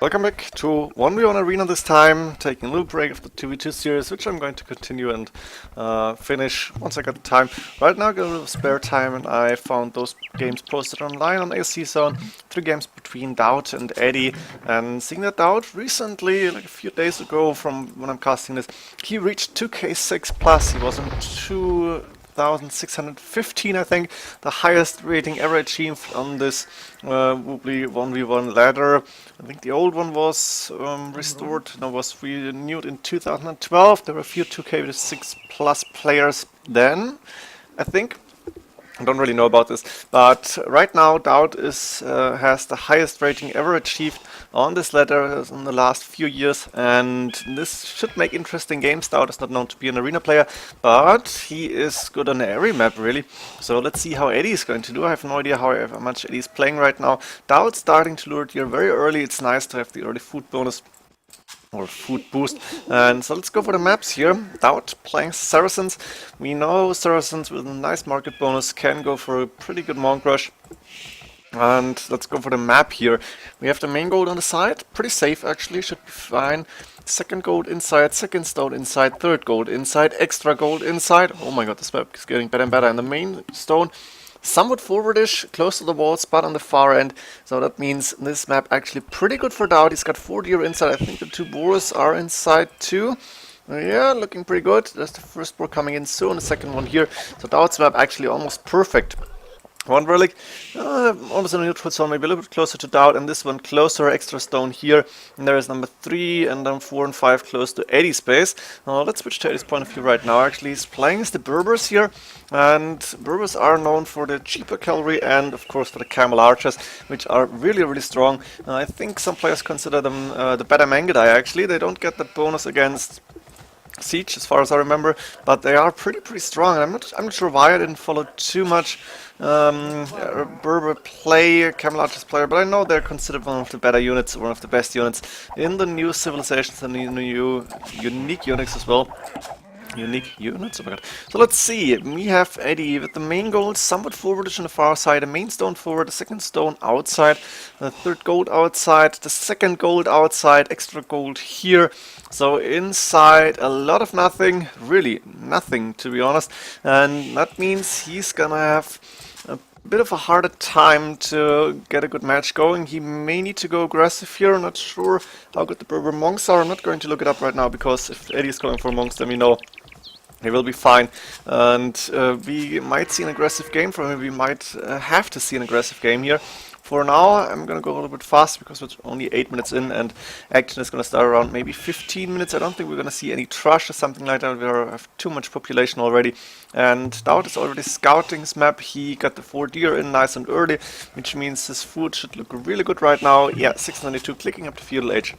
Welcome back to 1v1 Arena this time, taking a little break of the 2v2 series, which I'm going to continue and finish once I got the time. Right now I got a little spare time and I found those games posted online on ASC Zone, 3 games between DauT and Edie, and seeing that DauT recently, like a few days ago from when I'm casting this, he reached 2k6 plus, he was on 2,615 I think, the highest rating ever achieved on this Woobly 1v1 ladder. I think the old one was restored, no, was renewed in 2012. There were a few 2k6 plus players then, I think. I don't really know about this, but right now DauT has the highest rating ever achieved on this ladder in the last few years, and this should make interesting games. DauT is not known to be an arena player, but he is good on every map really. So let's see how Edie is going to do. I have no idea how much Eddie is playing right now. DauT starting to lure here very early. It's nice to have the early food bonus or food boost. And so let's go for the maps here. DauT playing Saracens. We know Saracens with a nice market bonus can go for a pretty good monk rush. And let's go for the map here. We have the main gold on the side, pretty safe actually, should be fine. Second gold inside, second stone inside, third gold inside, extra gold inside. Oh my god, this map is getting better and better. And the main stone, somewhat forwardish, close to the walls, but on the far end. So that means this map actually pretty good for DauT. He's got 4 deer inside. I think the 2 boars are inside too. Yeah, looking pretty good. There's the first boar coming in soon, the second one here. So DauT's map actually almost perfect. One relic, almost in a neutral zone, maybe a little bit closer to DauT, and this one closer, extra stone here. And there is number 3, and then 4 and 5 close to Eddie's space. Let's switch to Eddie's point of view right now. Actually, he's playing as the Berbers here, and Berbers are known for the cheaper cavalry and, of course, for the Camel archers, which are really, really strong. I think some players consider them the better Mangudai, actually. They don't get that bonus against siege, as far as I remember, but they are pretty strong. I'm not sure why I didn't follow too much Berber play, Camel Archers player, but I know they're considered one of the better units, one of the best units in the new civilizations and the new unique units as well. Unique units? Oh my god. So let's see, we have Edie with the main gold somewhat forwardish on the far side, the main stone forward, the second stone outside, the third gold outside, the second gold outside, extra gold here. So inside a lot of nothing, really nothing to be honest, and that means he's gonna have a bit of a harder time to get a good match going. He may need to go aggressive here. I'm not sure how good the Berber monks are. I'm not going to look it up right now, because if Eddie is going for monks, then we know he will be fine, and we might see an aggressive game from him. We might have to see an aggressive game here. For now, I'm gonna go a little bit fast because it's only 8 minutes in, and action is gonna start around maybe 15 minutes. I don't think we're gonna see any trash or something like that. We have too much population already, and DauT is already scouting his map. He got the 4 deer in nice and early, which means his food should look really good right now. Yeah, 692 clicking up to feudal age.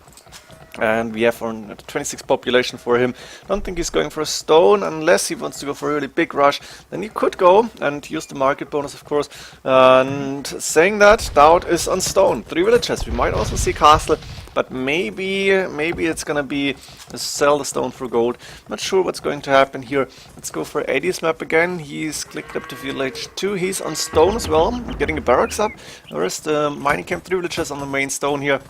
And we have on 26 population for him. Don't think he's going for a stone unless he wants to go for a really big rush. Then he could go and use the market bonus, of course. And saying that, DauT is on stone. 3 villages. We might also see castle, but maybe it's gonna be sell the stone for gold. Not sure what's going to happen here. Let's go for Eddie's map again. He's clicked up to village 2. He's on stone as well, getting the barracks up. Where's the mining camp? 3 villages on the main stone here.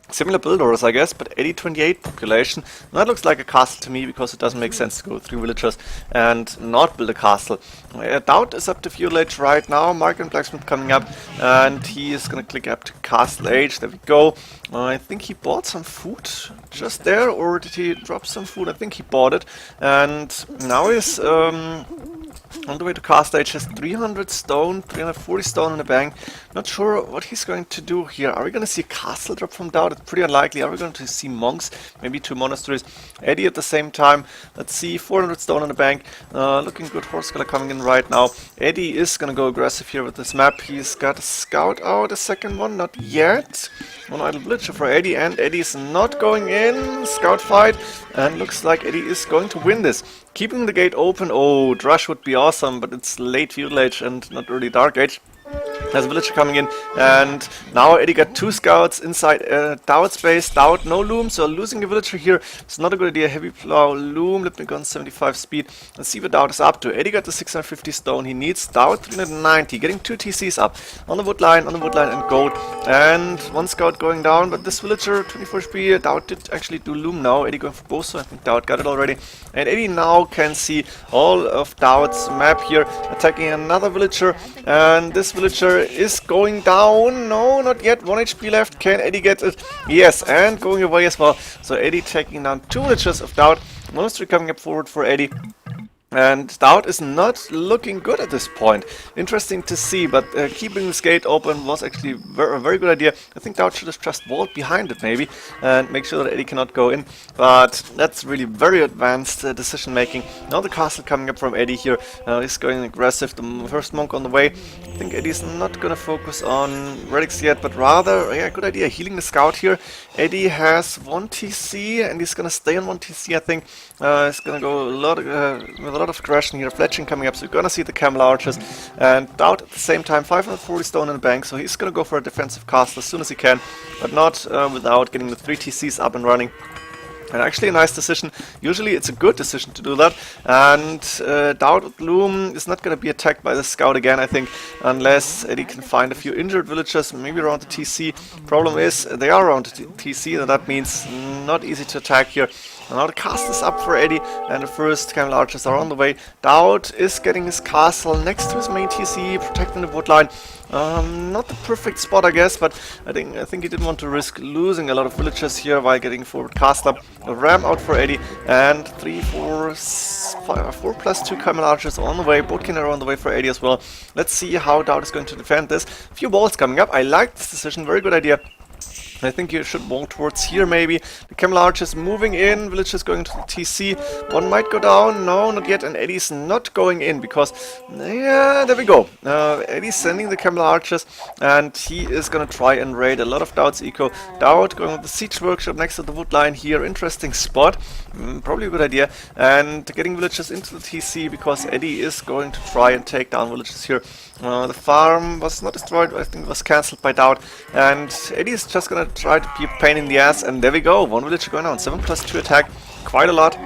Similar build orders, I guess, but 28 population. And that looks like a castle to me, because it doesn't make sense to go 3 villagers and not build a castle. DauT is up to feudal age right now. Market and blacksmith coming up, and he is gonna click up to castle age. There we go. I think he bought some food just there, or did he drop some food? I think he bought it, and now he's on the way to cast age. Has 300 stone, 340 stone in the bank. Not sure what he's going to do here. Are we going to see a castle drop from DauT? It's pretty unlikely. Are we going to see monks? Maybe 2 monasteries. Eddie at the same time. Let's see, 400 stone in the bank. Looking good. Horse color coming in right now. Eddie is going to go aggressive here with this map. He's got a scout out, a second one. Not yet. One idle villager for Eddie, and Eddie's not going in. Scout fight. And looks like Eddie is going to win this. Keeping the gate open. Oh, Drush would be awesome, but it's late feudal age and not early dark age. There's a villager coming in, and now Edie got 2 scouts inside DauT space. DauT, no loom, so losing a villager here is not a good idea. Heavy plow, loom, Lipnic gun 75 speed. Let's see what DauT is up to. Edie got the 650 stone he needs. DauT 390, getting 2 TCs up on the wood line, and gold. And 1 scout going down, but this villager, 24 speed, DauT did actually do loom now. Edie going for both, so I think DauT got it already. And Edie now can see all of DauT's map here, attacking another villager, and this villager is going down. No, not yet. 1 HP left. Can Edie get it? Yes, and going away as well. So Edie taking down 2 villagers of DauT. Monastery coming up forward for Edie. And DauT is not looking good at this point. Interesting to see, but keeping this gate open was actually a very good idea. I think DauT should have just walled behind it maybe and make sure that Edie cannot go in. But that's really very advanced decision making. Now the castle coming up from Edie here. He's going aggressive. The first monk on the way. I think Eddie's not going to focus on relics yet, but rather, yeah, good idea, healing the scout here. Eddie has 1 TC and he's going to stay on 1 TC, I think. He's going to go with a lot of aggression here. Fletching coming up, so you're going to see the Camel archers. And DauT at the same time, 540 stone in the bank, so he's going to go for a defensive castle as soon as he can, but not without getting the 3 TCs up and running. And actually a nice decision. Usually it's a good decision to do that. And DauT with Loom is not going to be attacked by the scout again, I think, unless Edie can find a few injured villagers, maybe around the TC. Problem is, they are around the TC, and that means not easy to attack here. And now the castle is up for Edie, and the first Camel archers are on the way. DauT is getting his castle next to his main TC, protecting the woodline. Not the perfect spot, I guess, but I think he didn't want to risk losing a lot of villagers here while getting forward castle up. A ram out for Edie, and 4 plus 2 Camel archers on the way. Boatkin are on the way for Edie as well. Let's see how DauT is going to defend this. A few balls coming up. I like this decision, very good idea. I think you should walk towards here maybe. The Camel archers moving in, villagers going to the TC. 1 might go down, no, not yet, and Eddie's not going in because, yeah, there we go. Eddie's sending the Camel archers, and he is gonna try and raid a lot of DauT's eco. DauT going with the siege workshop next to the wood line here, interesting spot, probably a good idea. And getting villagers into the TC because Edie is going to try and take down villagers here. The farm was not destroyed, I think it was cancelled by DauT, and Edie is just gonna try to be a pain in the ass, and there we go, 1 villager going down, 7 plus 2 attack, quite a lot.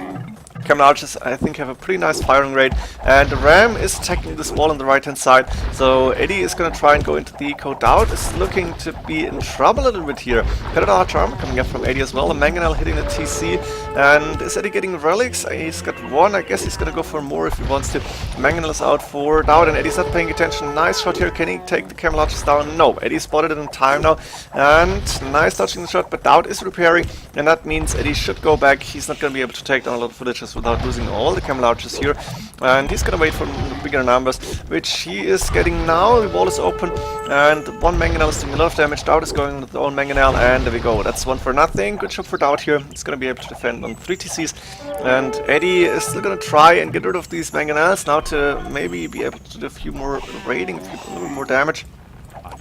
Camel archers, I think, have a pretty nice firing rate, and the ram is attacking this wall on the right hand side, so Edie is going to try and go into the eco. DauT is looking to be in trouble a little bit here. Headed archer armor coming up from Edie as well, a mangonel hitting the TC, and is Edie getting relics? He's got 1, I guess he's going to go for more if he wants to. Mangonel is out for DauT, and Eddie's not paying attention. Nice shot here, can he take the Camel archers down? No, Eddie spotted it in time now, and nice dodging the shot, but DauT is repairing, and that means Eddie should go back. He's not going to be able to take down a lot of villagers without losing all the Camel archers here, and he's gonna wait for bigger numbers, which he is getting now. The wall is open, and 1 mangonel is doing a lot of damage. DauT is going with the own mangonel, and there we go. That's 1 for nothing. Good job for DauT here. He's gonna be able to defend on 3 TCs, and Edie is still gonna try and get rid of these mangonels now to maybe be able to do a few more raiding, a little more damage.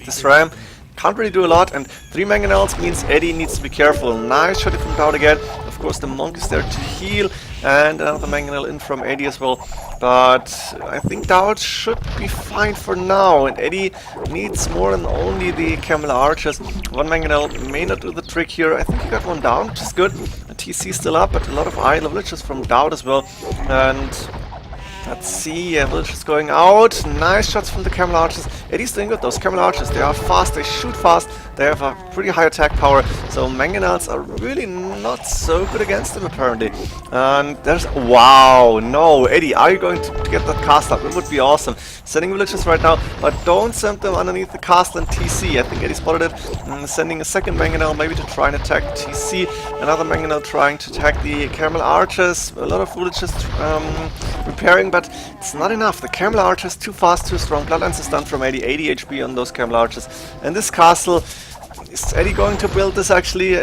This ram can't really do a lot, and 3 mangonels means Edie needs to be careful. Nice shot from DauT again. Of course, the monk is there to heal, and another mangonel in from Edie as well. But I think DauT should be fine for now, and Edie needs more than only the Camel archers. 1 mangonel may not do the trick here. I think he got 1 down, which is good. The TC still up, but a lot of idle villagers from DauT as well. And let's see, villagers going out. Nice shots from the Camel archers. Eddie's doing good. Those Camel archers, they are fast, they shoot fast, they have a pretty high attack power. So mangonels are really not so good against them apparently. And there's, wow, no, Edie, are you going to get that castle up? It would be awesome. Sending villagers right now, but don't send them underneath the castle and TC. I think Eddie spotted it. Sending a second mangonel maybe to try and attack TC. Another mangonel trying to attack the Camel archers. A lot of villagers repairing, but it's not enough. The Camel archers too fast, too strong. Bloodlines is done from 80 HP on those Camel archers. And this castle, is Edie going to build this actually?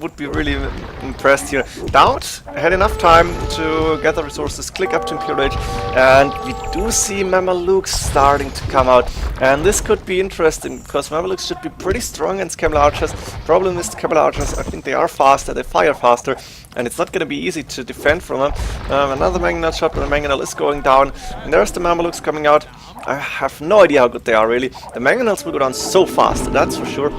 Would be really impressed here. DauT had enough time to gather resources, click up to Imperial Age, and we do see Mamelukes starting to come out. And this could be interesting, because Mamelukes should be pretty strong against Camel archers. Problem is the Camel archers, I think they are faster, they fire faster, and it's not going to be easy to defend from them. Another mangonel shot, but the mangonel is going down. And there's the Mamelukes coming out. I have no idea how good they are, really. The mangonels will go down so fast, that's for sure.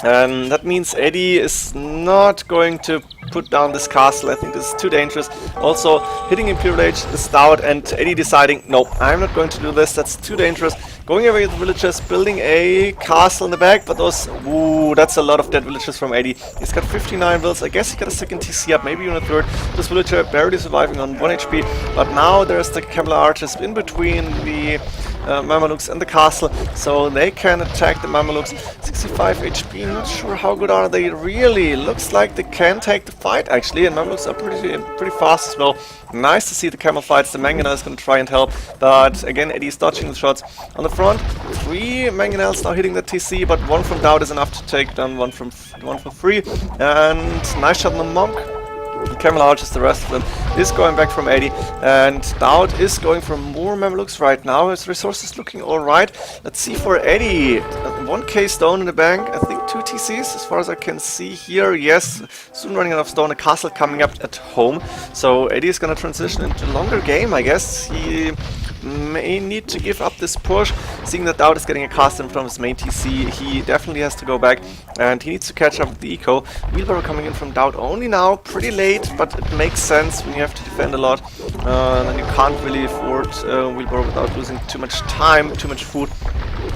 And that means Edie is not going to put down this castle. I think this is too dangerous. Also, hitting Imperial Age is DauT, and Edie deciding, no, I'm not going to do this, that's too dangerous. Going away with the villagers, building a castle in the back, but those, ooh, that's a lot of dead villagers from Edie. He's got 59 vills, I guess he got a second TC up, maybe even a third. This villager barely surviving on 1 HP, but now there's the Camel archers in between the Mamelukes and the castle, so they can attack the Mamelukes. 65 HP, not sure how good are they really. Looks like they can take the fight actually, and Mamelukes are pretty fast as well. Nice to see the camel fights. The Mangonel is going to try and help, but again Eddie is dodging the shots. On the front, 3 Mangonels now hitting the TC, but 1 from DauT is enough to take down one from 3. And nice shot on the monk. The Camel arches, the rest of them is going back from Edie, and DauT is going for more Mamelukes right now. His resources looking alright. Let's see for Edie. 1k stone in the bank, I think 2 TCs as far as I can see here. Yes, soon running out of stone, a castle coming up at home. So Edie is gonna transition into a longer game, I guess. He may need to give up this push, seeing that DauT is getting a cast in from his main TC. He definitely has to go back, and he needs to catch up with the eco. Wheelbarrow coming in from DauT only now, pretty late, but it makes sense when you have to defend a lot, and you can't really afford Wheelbarrow without losing too much time, too much food.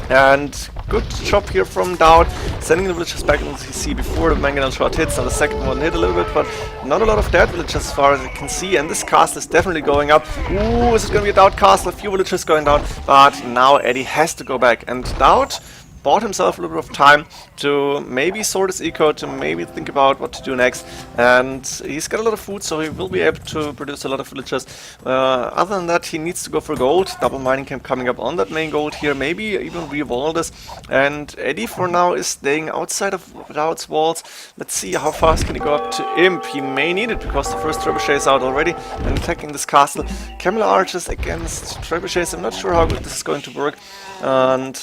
And good job here from DauT, sending the villagers back into the TC before the Mangonel shot hits. Now the second one hit a little bit, but not a lot of dead villagers as far as I can see, and this castle is definitely going up. Ooh, is it going to be a DauT castle? A few villagers going down, but now Edie has to go back, and DauT bought himself a little bit of time to maybe sort his eco, to maybe think about what to do next, and he's got a lot of food, so he will be able to produce a lot of villagers. Other than that, he needs to go for gold. Double mining camp coming up on that main gold here, maybe even re-wall this, and Edie for now is staying outside of DauT's walls. Let's see how fast can he go up to Imp. He may need it because the first trebuchet is out already and attacking this castle. Camel archers against trebuchets, I'm not sure how good this is going to work, and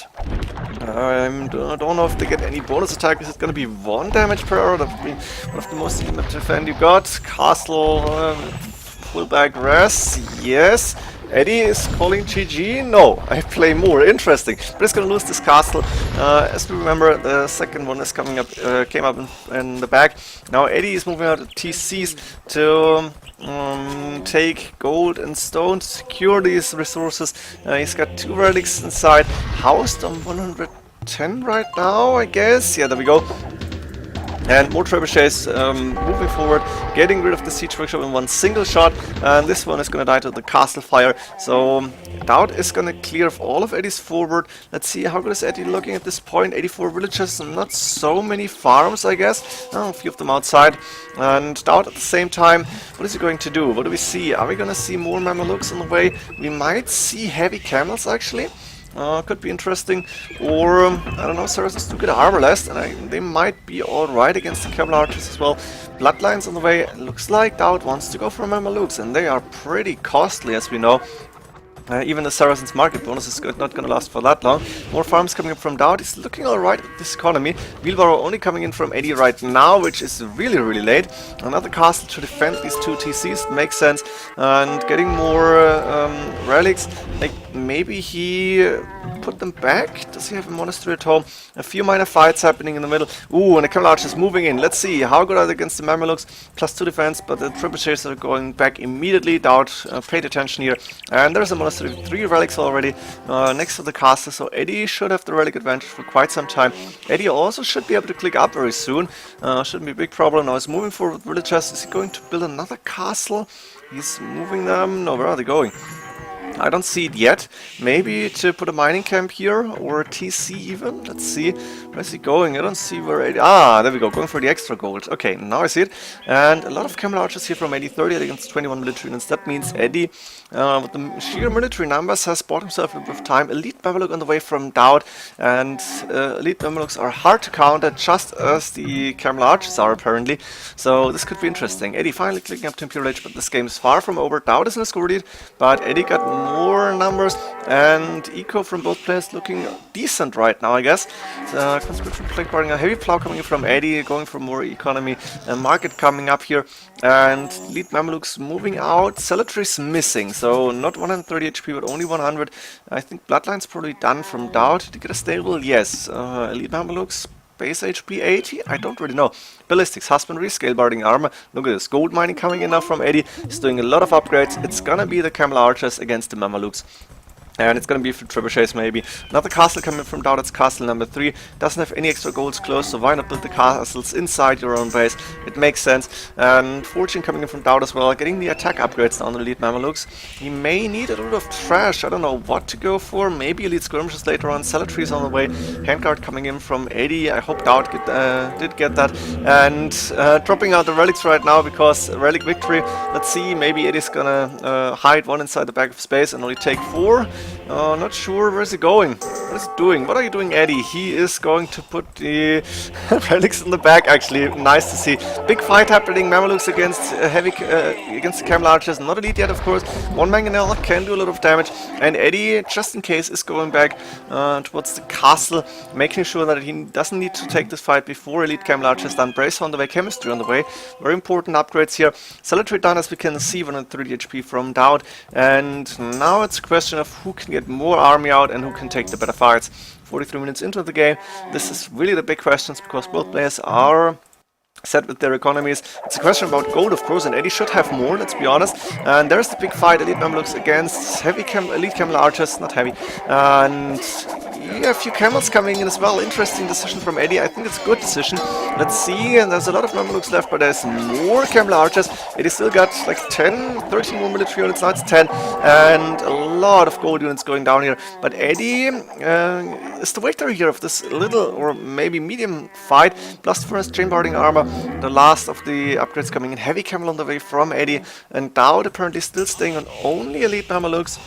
I don't know if they get any bonus attack. Is it going to be 1 damage per hour? That would be one of the most easy to defend you got. Castle, pull back res, yes. Edie is calling GG? No, I play more. Interesting. But it's going to lose this castle. As we remember, the second one is coming up, came up in the back. Now Edie is moving out of TCs to take gold and stone to secure these resources. He's got 2 relics inside, housed on 110 right now, I guess. Yeah, there we go. And more trebuchets moving forward, getting rid of the siege workshop in 1 single shot, and this one is going to die to the castle fire. So DauT is going to clear off all of Eddie's forward. Let's see how good is Edie looking at this point. 84 villagers, not so many farms, I guess. A few of them outside. And DauT at the same time, what is he going to do? What do we see? Are we going to see more Mamelukes on the way? We might see heavy camels actually. Could be interesting, or I don't know, Saracens do get armor less, and they might be alright against the Camel archers as well. Bloodlines on the way. Looks like DauT wants to go for Mamelukes, and they are pretty costly, as we know. Even the Saracens market bonus is not going to last for that long. More farms coming up from DauT. He's looking alright at this economy. Wheelbarrow only coming in from Edie right now, which is really, really late. Another castle to defend these 2 TCs makes sense. And getting more relics. Like, maybe he put them back? Does he have a monastery at home? A few minor fights happening in the middle. Ooh, and the Camel archers moving in. Let's see, how good are they against the Mamelukes? +2 defense, but the trebuchets are going back immediately. DauT paid attention here. And there's a monastery with 3 relics already next to the castle, so Edie should have the relic advantage for quite some time. Edie also should be able to click up very soon. Shouldn't be a big problem. Now he's moving forward with villagers. Is he going to build another castle? He's moving them. No, where are they going? I don't see it yet. Maybe to put a mining camp here, or a TC even. Let's see. Where's he going? I don't see where Edie... Ah, there we go. Going for the extra gold. Okay, now I see it. And a lot of Camel archers here from Edie. 30 against 21 military units. That means Edie, with the sheer military numbers, has bought himself a bit of time. Elite Mameluke on the way from DauT. And elite Mamelukes are hard to counter, just as the Camel archers are apparently. So this could be interesting. Edie finally clicking up to Imperial Age, but this game is far from over. DauT is in a score lead, but Edie got more numbers, and eco from both players looking decent right now, I guess. conscription plague burning, a heavy plow coming in from Edie, going for more economy, a market coming up here, and elite Mamelukes moving out. Cemetery's missing, so not 130 HP, but only 100. I think Bloodline's probably done from DauT. Did he get a stable? Yes. Elite Mamelukes. Base HP 80? I don't really know. Ballistics, Husbandry, Scalebarding Armor. Look at this. Gold mining coming in now from Edie. He's doing a lot of upgrades. It's gonna be the Camel Archers against the Mamelukes. And it's gonna be for trebuchets maybe. Another castle coming from DauT, it's castle number 3. Doesn't have any extra golds close, so why not build the castles inside your own base? It makes sense. And Fortune coming in from DauT as well, getting the attack upgrades down on Elite Mamelukes. He may need a little bit of trash, I don't know what to go for. Maybe Elite Skirmishes later on. Cemetery's on the way. Handguard coming in from Edie. I hope DauT did get that. And dropping out the relics right now because relic victory. Let's see, maybe Edie's gonna hide one inside the back of space and only take 4. Not sure. Where's he going? What is he doing? What are you doing, Edie? He is going to put the relics in the back, actually. Nice to see. Big fight happening. Mamelukes against against the Camel Archers. Not elite yet, of course. One mangonel can do a lot of damage. And Edie, just in case, is going back towards the castle, making sure that he doesn't need to take this fight before elite Camel Archers done. Brace on the way, Chemistry on the way. Very important upgrades here. Cemetery done, as we can see, 130 HP from DauT. And now it's a question of who can get more army out and who can take the better fights. 43 minutes into the game. This is really the big questions because both players are set with their economies. It's a question about gold, of course, and Edie should have more, let's be honest. And there's the big fight, Elite Mamelukes against Elite Camel Archers, not heavy. And yeah, a few camels coming in as well. Interesting decision from Edie. I think it's a good decision. Let's see, and there's a lot of Mamelukes left, but there's more Camel Archers. Edie still got like 10, 13 more military units, now it's 10, and a lot of gold units going down here. But Edie is the victor here of this little, or maybe medium fight. Blast Furnace, Chain Boarding Armor, the last of the upgrades coming in. Heavy Camel on the way from Edie, and DauT apparently still staying on only Elite Mamelukes.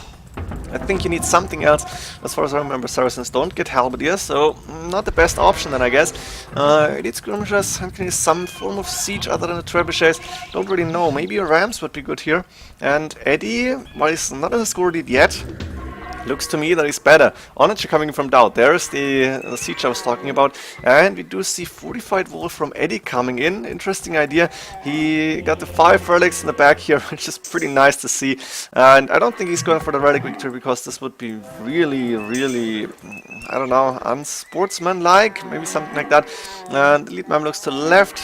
I think you need something else. As far as I remember, Saracens don't get halberdiers, so not the best option then, I guess. Elite Skirmishers, some form of siege other than the trebuchets. Don't really know. Maybe a Rams would be good here. And Edie, while he's not in the score lead yet, looks to me that he's better. Onager coming from DauT. There's the siege I was talking about. And we do see fortified wall from Edie coming in. Interesting idea. He got the 5 relics in the back here, which is pretty nice to see. And I don't think he's going for the relic victory because this would be really, really, I don't know, unsportsmanlike, maybe something like that. And Elite Mamelukes to the left,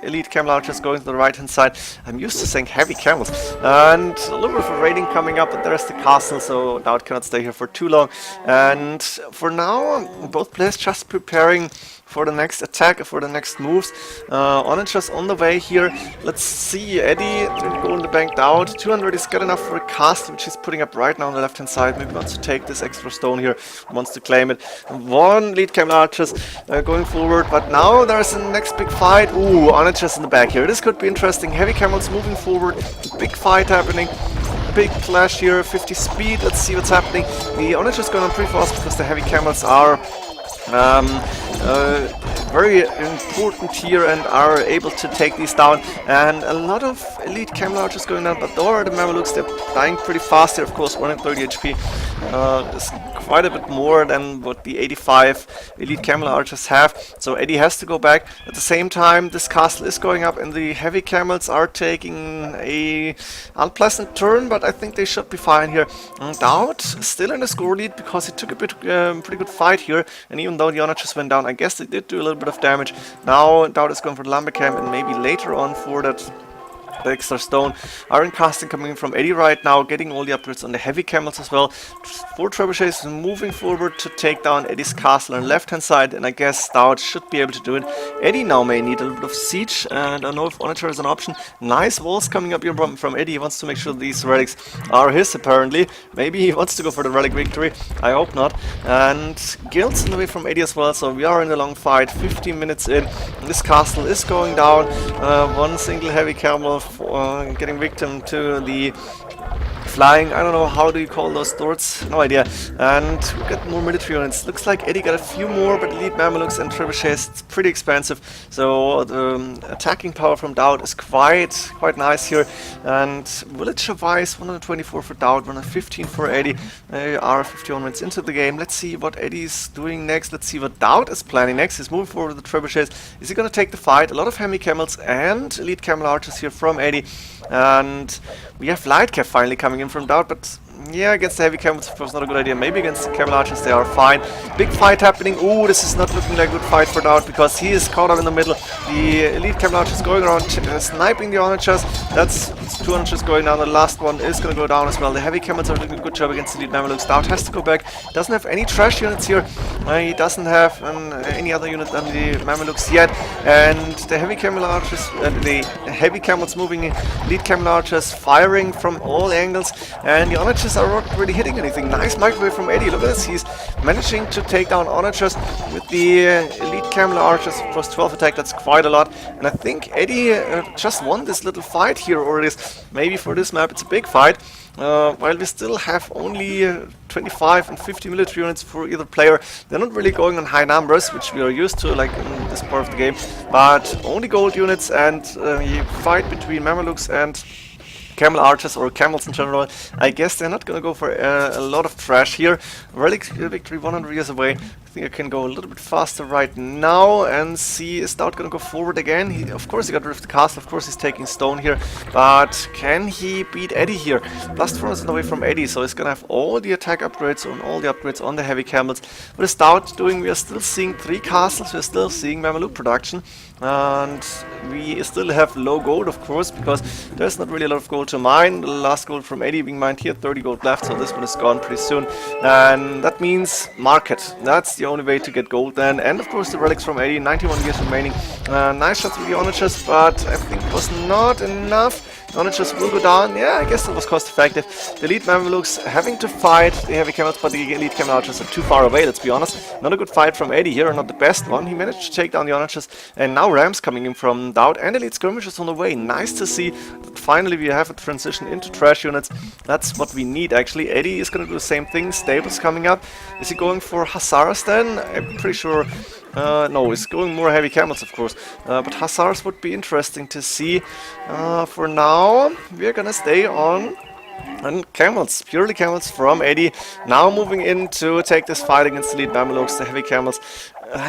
Elite Camel Archers going to the right hand side. I'm used to saying heavy camels. And a little bit of a raiding coming up, but there's the castle, so DauT cannot stay here for too long. And for now, both players just preparing for the next attack, for the next moves. Onagers on the way here. Let's see, Edie didn't go in the bank. DauT 200 is good enough for a castle, which he's putting up right now on the left hand side. Maybe wants to take this extra stone here, wants to claim it. One lead Camel Archers going forward, but now there's the next big fight. Ooh, Onagers in the back here. This could be interesting. Heavy Camels moving forward, big fight happening. Big clash here, 50 speed. Let's see what's happening. The Onagers going on pretty fast because the heavy camels are very important here and are able to take these down. And a lot of elite Camel Archers going down, but though the Mamelukes, they're dying pretty fast here. Of course, 130 HP is quite a bit more than what the 85 elite Camel Archers have. So Edie has to go back. At the same time, this castle is going up and the heavy camels are taking a unpleasant turn, but I think they should be fine here. DauT still in the score lead because he took a pretty good fight here, and even though the Onagers went down, I guess they did do a little bit of damage. Now DauT is going for the lumber camp and maybe later on for that the extra stone. Iron casting coming in from Edie right now, getting all the upgrades on the heavy camels as well. 4 trebuchets moving forward to take down Eddie's castle on the left hand side, and I guess DauT should be able to do it. Edie now may need a little bit of siege, and I don't know if Onager is an option. Nice walls coming up here from Edie. He wants to make sure these relics are his, apparently. Maybe he wants to go for the relic victory. I hope not. And guilds in the way from Edie as well, so we are in a long fight. 15 minutes in. This castle is going down. One single heavy camel getting victim to the flying. I don't know, how do you call those DauTs? No idea. And we got more military units. Looks like Edie got a few more, but elite Mamelukes and trebuchets, it's pretty expensive. So the attacking power from DauT is quite nice here. And villager-wise, 124 for DauT, 115 for Edie. They are 51 minutes into the game. Let's see what Eddie's doing next. Let's see what DauT is planning next. He's moving forward with the trebuchets. Is he going to take the fight? A lot of heavy camels and elite camel archers here from Edie. And we have light cav finally coming in from DauT, but yeah, against the heavy camels, of course, not a good idea. Maybe against the camel archers, they are fine. Big fight happening. Ooh, this is not looking like a good fight for DauT because he is caught up in the middle. The elite camel archers going around sniping the onagers. That's 2 onagers going down. The last one is going to go down as well. The heavy camels are doing a good job against the elite Mamelukes. DauT has to go back. Doesn't have any trash units here. He doesn't have any other unit than the Mamelukes yet. And the heavy camel archers, the heavy camels moving in, elite camel archers firing from all angles, and the onagers are not really hitting anything. Nice microwave from Edie. Look at this. He's managing to take down onagers with the elite camel archers. Plus 12 attack. That's quite a lot. And I think Edie just won this little fight here, or it is maybe for this map it's a big fight. While we still have only 25 and 50 military units for either player, they're not really going on high numbers, which we are used to, like in this part of the game, but only gold units, and you fight between Mamelukes and camel archers, or camels in general. I guess they're not gonna go for a lot of trash here. Relic victory 100 years away. I think I can go a little bit faster right now and see, is DauT gonna go forward again? Of course he got rid of the castle, of course he's taking stone here, but can he beat Edie here? Plus 4 is away from Edie, so he's gonna have all the attack upgrades on all the upgrades on the heavy camels. What is DauT doing? We are still seeing 3 castles, we're still seeing Mameluke production, and we still have low gold, of course, because there's not really a lot of gold to mine. The last gold from Edie being mined here, 30 gold left, so this one is gone pretty soon. And that means market. That's the only way to get gold then. And of course the relics from Edie, 91 years remaining. Nice shots with the onagers, but I think it was not enough. The onagers will go down. Yeah, I guess that was cost effective. The elite Mamelukes having to fight the heavy camels, but the elite camel archers are too far away, let's be honest. Not a good fight from Edie here, not the best one. He managed to take down the onagers, and now rams coming in from DauT, and elite skirmishers on the way. Nice to see that finally we have a transition into trash units. That's what we need actually. Edie is going to do the same thing. Stables coming up. Is he going for Hussars then? I'm pretty sure. No, he's going more heavy camels, of course. But Hussars would be interesting to see. For now, we're gonna stay on camels, purely camels from Edie. Now moving in to take this fight against the elite Mamelukes, the heavy camels.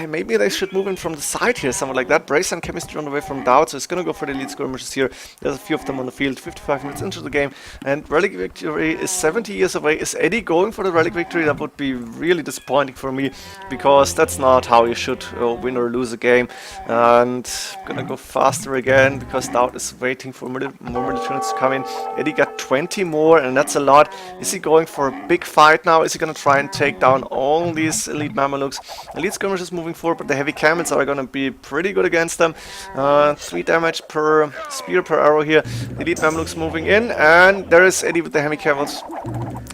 Maybe they should move in from the side here, something like that. Brace and chemistry on the way from DauT, so it's gonna go for the elite skirmishers here. There's a few of them on the field, 55 minutes into the game, and relic victory is 70 years away. Is Edie going for the relic victory? That would be really disappointing for me, because that's not how you should win or lose a game. And I'm gonna go faster again, because DauT is waiting for more military units to come in. Edie got 20 more, and that's a lot. Is he going for a big fight now? Is he gonna try and take down all these elite Mamelukes? Elite skirmishers moving forward, but the heavy camels are gonna be pretty good against them. 3 damage per spear per arrow here. The elite Mamelukes moving in, and there is Edie with the heavy camels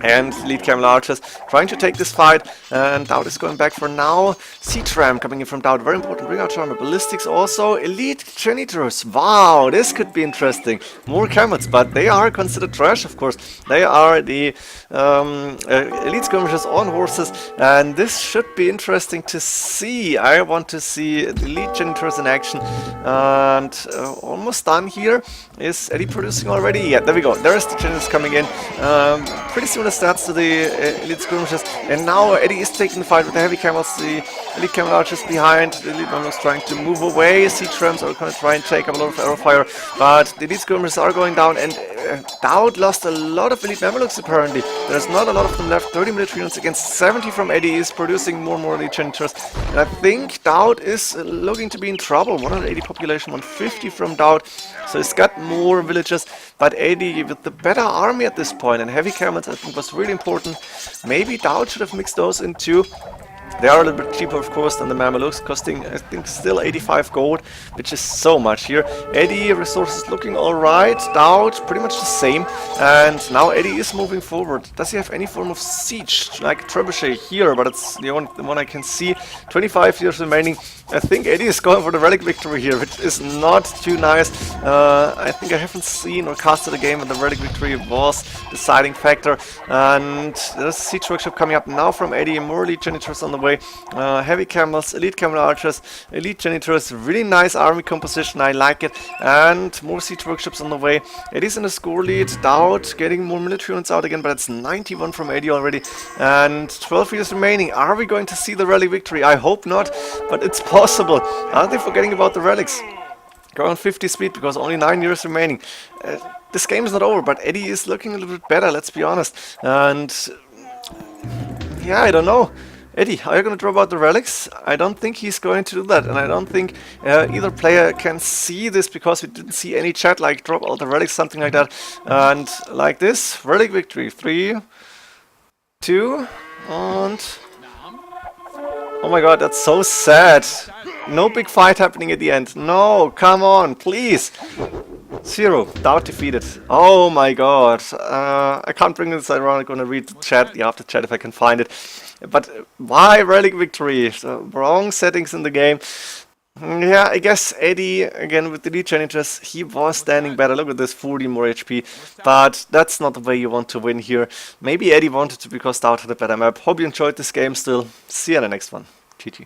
and elite camel archers trying to take this fight, and DauT is going back for now. Siege ram coming in from DauT, very important. Ring out armor, ballistics also. Elite janitors, wow, this could be interesting. More camels, but they are considered trash, of course. They are the elite skirmishers on horses, and this should be interesting to see. I want to see the elite janitors in action, and almost done here. Is Edie producing already? Yeah, there we go. There is the janitors coming in. Pretty soon it starts to the elite skirmishers, and now Edie is taking the fight with the heavy camels. The elite camel archers behind. The elite Mamelukes trying to move away. Siege rams are going to try and take up a lot of arrow fire, but the elite skirmishers are going down, and DauT lost a lot of elite Mamelukes apparently. There's not a lot of them left. 30 military units against 70 from Edie is producing more and more elite janitors. And I think DauT is looking to be in trouble. 180 population, 150 from DauT. So he's got more villages, but Edie with the better army at this point, and heavy camels I think was really important. Maybe DauT should have mixed those into They are a little bit cheaper, of course, than the Mamelukes, costing, I think, still 85 gold, which is so much here. Edie, resources looking alright. DauT, pretty much the same. And now Edie is moving forward. Does he have any form of siege, like Trebuchet here? But it's the only one I can see. 25 years remaining. I think Edie is going for the relic victory here, which is not too nice. I think I haven't seen or casted a game where the relic victory was deciding factor. And there's a siege workshop coming up now from Edie. More elite janitors on the way. Heavy camels, elite camel archers, elite janitors. Really nice army composition. I like it. And more siege workshops on the way. Eddie's in the score lead. DauT getting more military units out again, but it's 91 from Edie already. And 12 years remaining. Are we going to see the relic victory? I hope not, but it's possible. Aren't they forgetting about the relics? Go on 50 speed because only 9 years remaining. This game is not over, but Edie is looking a little bit better, let's be honest. And yeah, I don't know. Edie, are you going to drop out the relics? I don't think he's going to do that, and I don't think either player can see this because we didn't see any chat like drop out the relics, something like that. And like this, relic victory. 3, 2, and... oh my god, that's so sad. No big fight happening at the end. No, come on, please. 0. DauT defeated. Oh my god. I can't bring this around. I'm gonna read the chat, the after chat if I can find it. But why relic victory? So, wrong settings in the game. Yeah, I guess Edie, again with the lead janitors, he was standing better. Look at this, 40 more HP. But that's not the way you want to win here. Maybe Edie wanted to because DauT had a better map. Hope you enjoyed this game still. See you in the next one. GG.